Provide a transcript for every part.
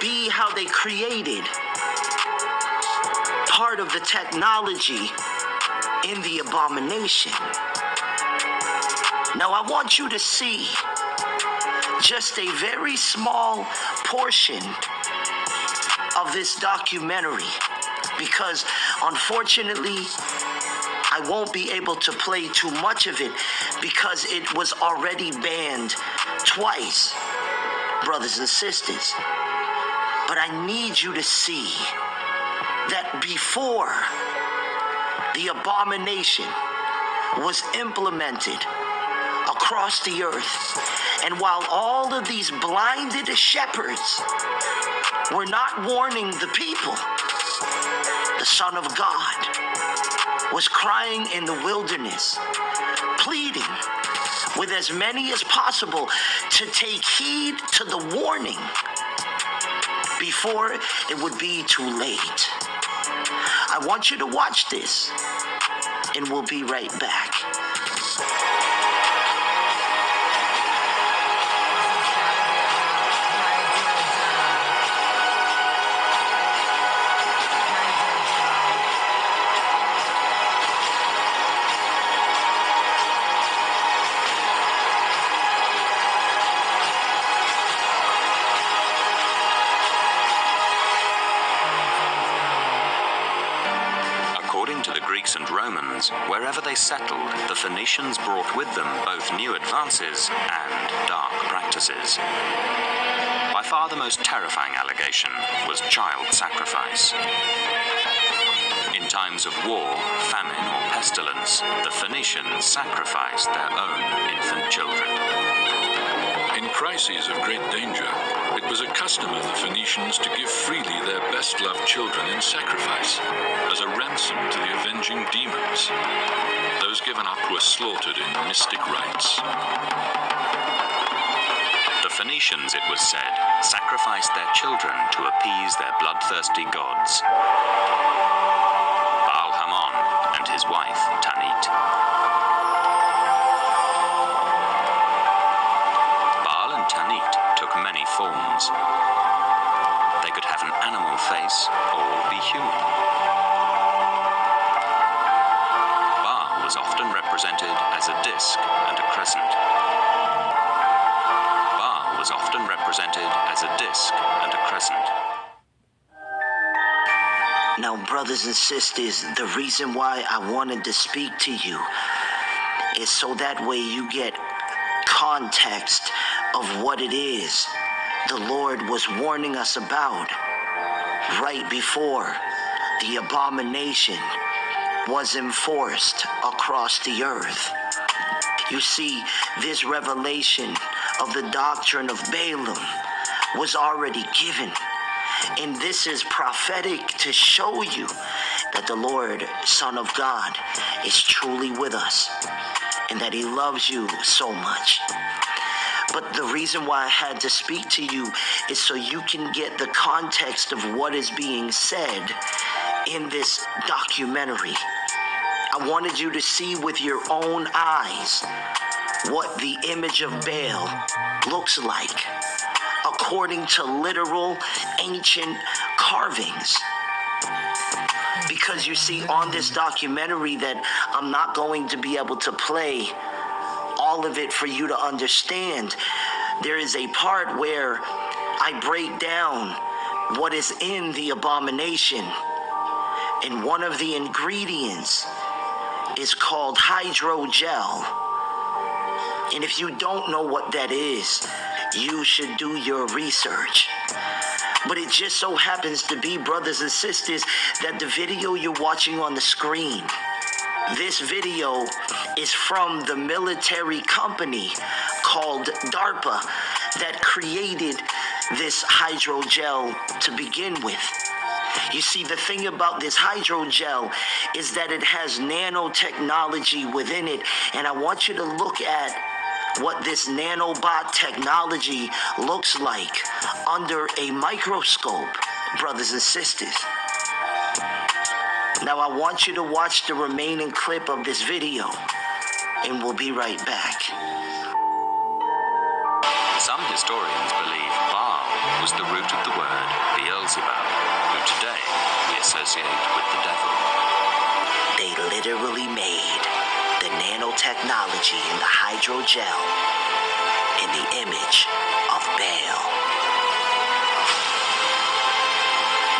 be how they created part of the technology in the abomination. Now I want you to see just a very small portion of this documentary, because unfortunately I won't be able to play too much of it because it was already banned twice, brothers and sisters. But I need you to see that before the abomination was implemented across the earth, and while all of these blinded shepherds were not warning the people, the Son of God was crying in the wilderness, pleading with as many as possible to take heed to the warning before it would be too late. I want you to watch this, and we'll be right back. And Romans, wherever they settled, the Phoenicians brought with them both new advances and dark practices. By far the most terrifying allegation was child sacrifice. In times of war, famine, or pestilence, the Phoenicians sacrificed their own infant children. In crises of great danger, it was a custom of the Phoenicians to give freely their best-loved children in sacrifice, as a ransom to the avenging demons. Those given up were slaughtered in mystic rites. The Phoenicians, it was said, sacrificed their children to appease their bloodthirsty gods, Baal and his wife, Tanit. Tanit took many forms. They could have an animal face or be human. Baal was often represented as a disc and a crescent. Baal was often represented as a disc and a crescent. Now, brothers and sisters, the reason why I wanted to speak to you is so that way you get context of what it is the Lord was warning us about right before the abomination was enforced across the earth. You see, this revelation of the doctrine of Balaam was already given, and this is prophetic to show you that the Lord, Son of God, is truly with us and that he loves you so much. But the reason why I had to speak to you is so you can get the context of what is being said in this documentary. I wanted you to see with your own eyes what the image of Baal looks like according to literal ancient carvings. Because you see, on this documentary that I'm not going to be able to play all of it for you to understand, there is a part where I break down what is in the abomination, and one of the ingredients is called hydrogel. And if you don't know what that is, you should do your research. But it just so happens to be, brothers and sisters, that the video you're watching on the screen, this video is from the military company called DARPA that created this hydrogel to begin with. You see, the thing about this hydrogel is that it has nanotechnology within it, and I want you to look at what this nanobot technology looks like under a microscope, brothers and sisters. Now I want you to watch the remaining clip of this video, and we'll be right back. Some historians believe Baal was the root of the word Beelzebub, who today we associate with the devil. They literally made the nanotechnology in the hydrogel in the image of Baal.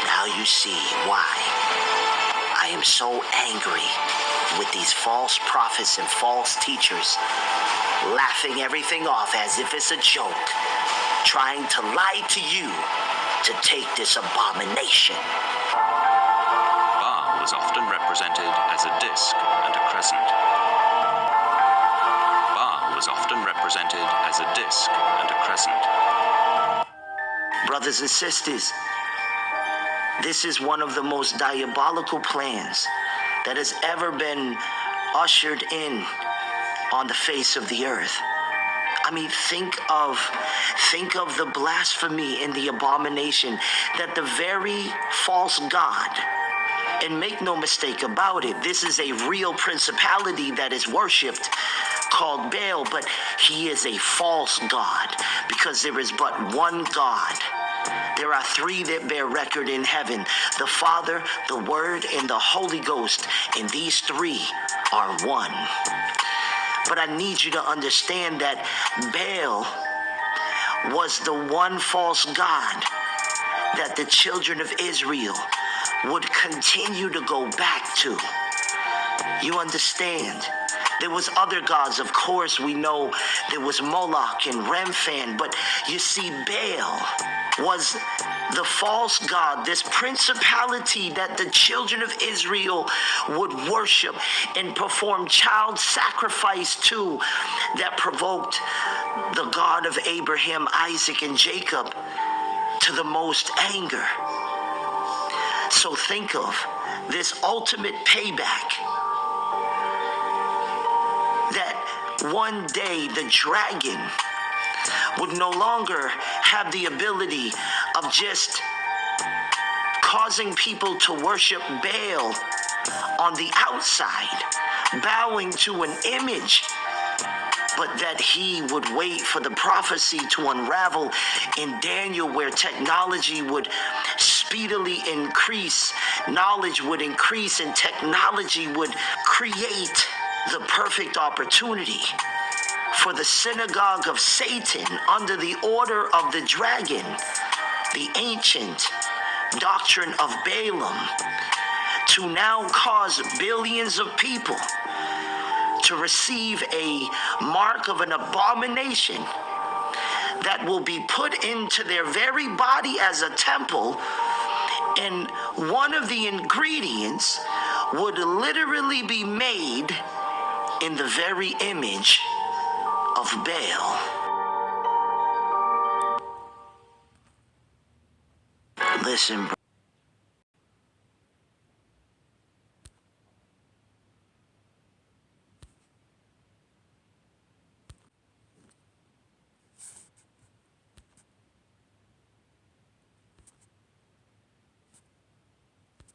Now you see why I am so angry with these false prophets and false teachers, laughing everything off as if it's a joke, trying to lie to you to take this abomination. Baal was often represented as a disc and a crescent. Baal was often represented as a disc and a crescent. Brothers and sisters, this is one of the most diabolical plans that has ever been ushered in on the face of the earth. I mean, think of the blasphemy and the abomination that the very false God, and make no mistake about it, this is a real principality that is worshipped called Baal, but he is a false God because there is but one God. There are three that bear record in heaven: the Father, the Word, and the Holy Ghost, and these three are one. But I need you to understand that Baal was the one false God that the children of Israel would continue to go back to. You understand? There was other gods, of course. We know there was Moloch and Remphan, but you see, Baal was the false god, this principality that the children of Israel would worship and perform child sacrifice to, that provoked the God of Abraham, Isaac, and Jacob to the most anger. So think of this ultimate payback, that one day the dragon would no longer have the ability of just causing people to worship Baal on the outside, bowing to an image, but that he would wait for the prophecy to unravel in Daniel, where technology would speedily increase, knowledge would increase, and technology would create the perfect opportunity for the synagogue of Satan under the order of the dragon, the ancient doctrine of Balaam, to now cause billions of people to receive a mark of an abomination that will be put into their very body as a temple, and one of the ingredients would literally be made in the very image of Baal. Listen,